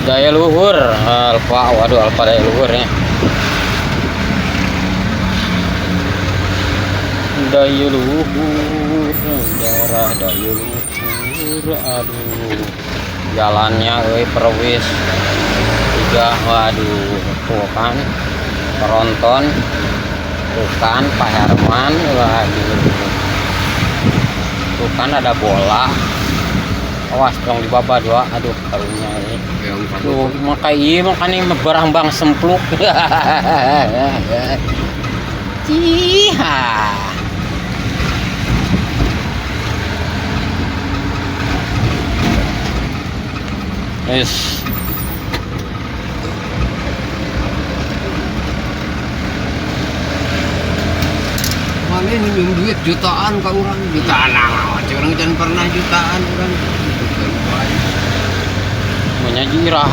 Daya luhur alfa, waduh alfa daya luhurnya. Daya luhur, darah daya luhur, aduh jalannya perwis tiga, waduh tuh kan penonton, tuh kan Pak Herman, waduh tuh kan ada bola, awas dong di bawah dua, aduh karunya ini tuh makanya berambang sempluk. Ciha. Yes. Mana minjem duit jutaan ke orang, jutaan lah, orang jangan pernah jutaan orang. Menyaji raha.